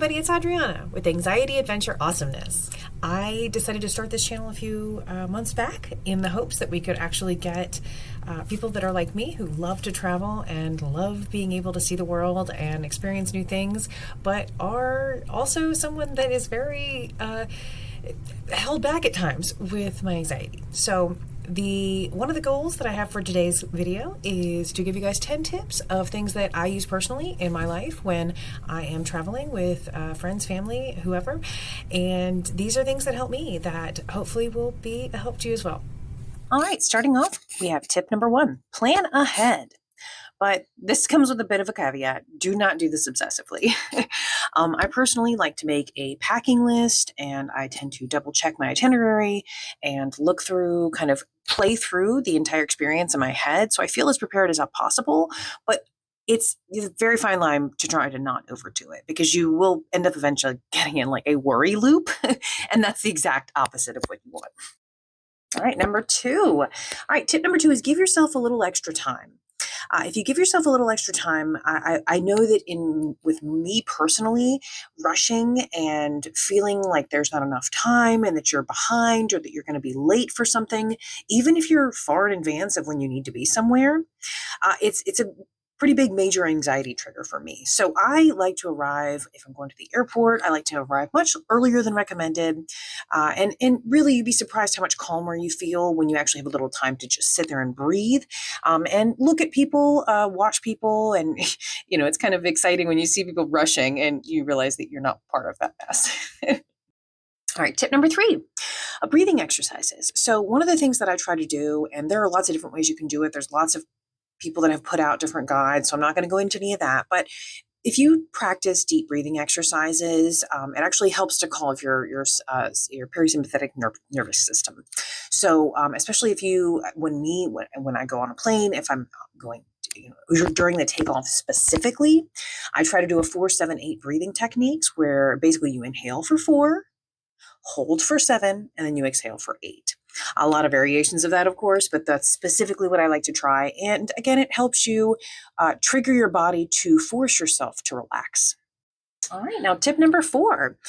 everybody, it's Adriana with Anxiety Adventure Awesomeness. I decided to start this channel a few months back in the hopes that we could actually get people that are like me who love to travel and love being able to see the world and experience new things, but are also someone that is very held back at times with my anxiety. So one of the goals that I have for today's video is to give you guys 10 tips of things that I use personally in my life when I am traveling with friends, family, whoever. And these are things that help me that hopefully will be a help to you as well. All right, starting off, we have tip number 1, plan ahead. But this comes with a bit of a caveat. Do not do this obsessively. I personally like to make a packing list, and I tend to double check my itinerary and look through, kind of play through the entire experience in my head. So I feel as prepared as possible, but it's a very fine line to try to not overdo it, because you will end up eventually getting in like a worry loop. And that's the exact opposite of what you want. All right, number 2. All right, tip number 2 is give yourself a little extra time. If you give yourself a little extra time, I know that with me personally, rushing and feeling like there's not enough time and that you're behind or that you're going to be late for something, even if you're far in advance of when you need to be somewhere, it's a pretty big major anxiety trigger for me. So I like to arrive, if I'm going to the airport, I like to arrive much earlier than recommended. And really, you'd be surprised how much calmer you feel when you actually have a little time to just sit there and breathe, and look at people, watch people. And, it's kind of exciting when you see people rushing and you realize that you're not part of that mess. All right, tip number 3, breathing exercises. So one of the things that I try to do, and there are lots of different ways you can do it. There's lots of people that have put out different guides, so I'm not going to go into any of that. But if you practice deep breathing exercises, it actually helps to calm your parasympathetic nervous system. So especially when I go on a plane, if I'm going during the takeoff specifically, I try to do a 4-7-8 breathing techniques, where basically you inhale for 4, hold for 7, and then you exhale for 8. A lot of variations of that, of course, but that's specifically what I like to try. And again, it helps you trigger your body to force yourself to relax. All right, now tip number 4,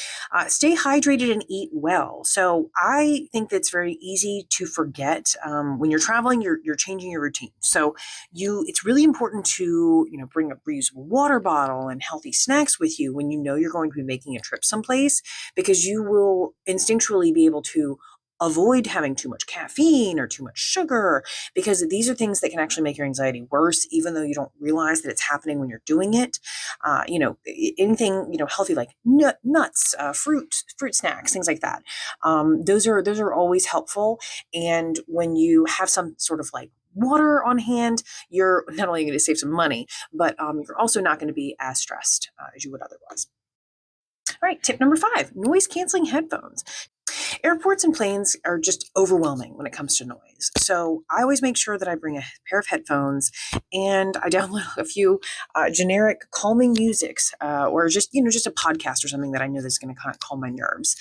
stay hydrated and eat well. So I think that's very easy to forget. When you're traveling, you're changing your routine. So it's really important to bring a reusable water bottle and healthy snacks with you when you know you're going to be making a trip someplace, because you will instinctually be able to avoid having too much caffeine or too much sugar, because these are things that can actually make your anxiety worse, even though you don't realize that it's happening when you're doing it. Anything, healthy, like nuts, fruit snacks, things like that. Those are always helpful. And when you have some sort of like water on hand, you're not only going to save some money, but you're also not going to be as stressed as you would otherwise. All right, tip number 5, noise canceling headphones. Airports and planes are just overwhelming when it comes to noise. So I always make sure that I bring a pair of headphones, and I download a few generic calming musics, or just a podcast or something that I know that's going to kind of calm my nerves.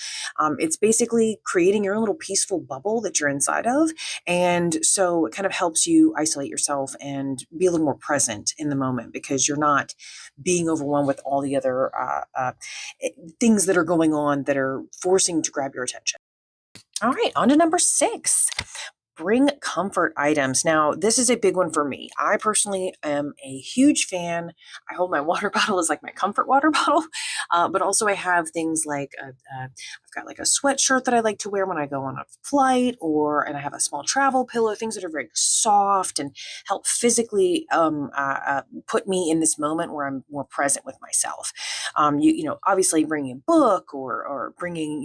It's basically creating your own little peaceful bubble that you're inside of. And so it kind of helps you isolate yourself and be a little more present in the moment, because you're not being overwhelmed with all the other things that are going on that are forcing to grab your attention. All right, on to number 6. Bring comfort items. Now, this is a big one for me. I personally am a huge fan. I hold my water bottle as like my comfort water bottle, but also I have things like I've got like a sweatshirt that I like to wear when I go on a flight, and I have a small travel pillow, things that are very soft and help physically put me in this moment where I'm more present with myself. Obviously bringing a book or bringing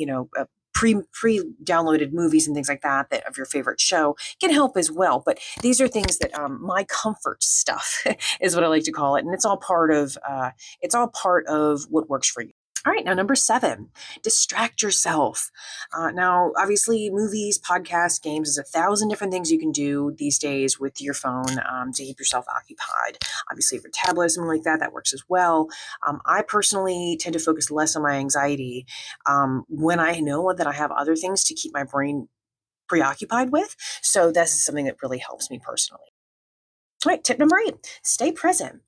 pre-downloaded movies and things like that of your favorite show can help as well. But these are things that my comfort stuff is what I like to call it, and it's all part of what works for you. All right, now number 7, distract yourself. Now, obviously, movies, podcasts, games, there's 1,000 different things you can do these days with your phone to keep yourself occupied. Obviously, if your tablet or something like that, that works as well. I personally tend to focus less on my anxiety when I know that I have other things to keep my brain preoccupied with. So this is something that really helps me personally. All right, tip number 8, stay present.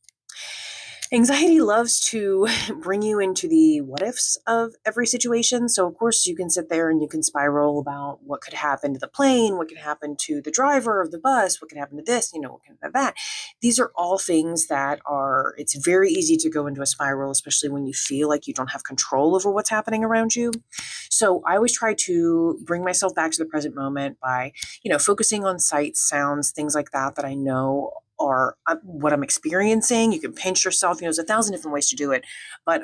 Anxiety loves to bring you into the what ifs of every situation. So, of course, you can sit there and you can spiral about what could happen to the plane, what could happen to the driver of the bus, what could happen to this, what could happen to that. These are all things that it's very easy to go into a spiral, especially when you feel like you don't have control over what's happening around you. So, I always try to bring myself back to the present moment by, focusing on sights, sounds, things like that I know or what I'm experiencing. You can pinch yourself. There's 1,000 different ways to do it, but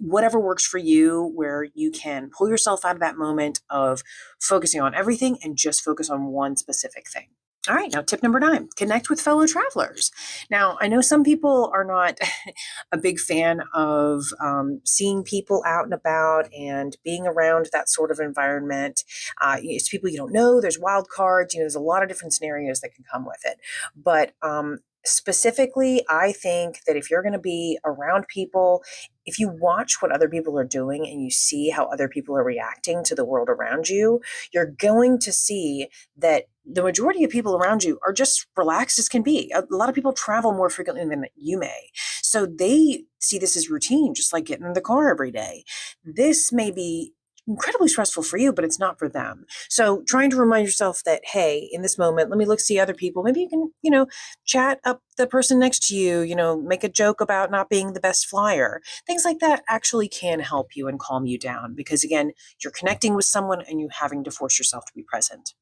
whatever works for you, where you can pull yourself out of that moment of focusing on everything and just focus on one specific thing. All right, now tip number 9, connect with fellow travelers. Now, I know some people are not a big fan of seeing people out and about and being around that sort of environment. It's people you don't know, there's wild cards, there's a lot of different scenarios that can come with it. But specifically, I think that if you're going to be around people, if you watch what other people are doing and you see how other people are reacting to the world around you, you're going to see that the majority of people around you are just relaxed as can be. A lot of people travel more frequently than you may. So they see this as routine, just like getting in the car every day. This may be incredibly stressful for you, but it's not for them. So trying to remind yourself that, hey, in this moment, let me look, see other people. Maybe you can, chat up the person next to you, make a joke about not being the best flyer. Things like that actually can help you and calm you down because, again, you're connecting with someone and you having to force yourself to be present.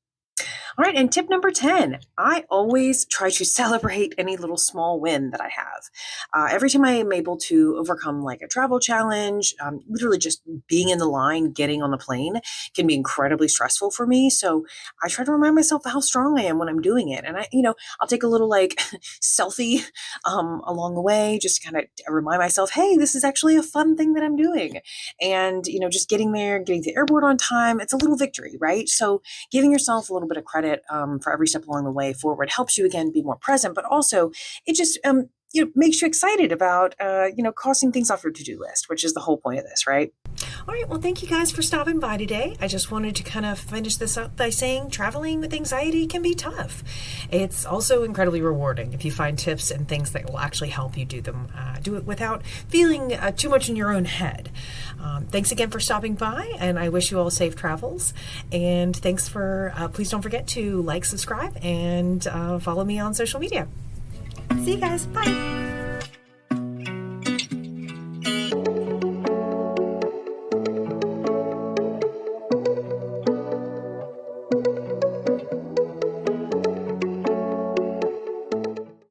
All right, and tip number 10, I always try to celebrate any little small win that I have. Every time I am able to overcome like a travel challenge, literally just being in the line, getting on the plane can be incredibly stressful for me. So I try to remind myself how strong I am when I'm doing it. And I'll take a little like selfie along the way, just to kind of remind myself, hey, this is actually a fun thing that I'm doing. And, just getting there, getting to the airport on time, it's a little victory, right? So giving yourself a little bit of credit for every step along the way forward helps you again be more present, but also it just makes you excited about crossing things off your to-do list, which is the whole point of this, right? All right, well, thank you guys for stopping by today. I just wanted to kind of finish this up by saying traveling with anxiety can be tough. It's also incredibly rewarding if you find tips and things that will actually help you do them. Do it without feeling too much in your own head. Thanks again for stopping by, and I wish you all safe travels. And thanks for, please don't forget to like, subscribe, and follow me on social media. See you guys. Bye.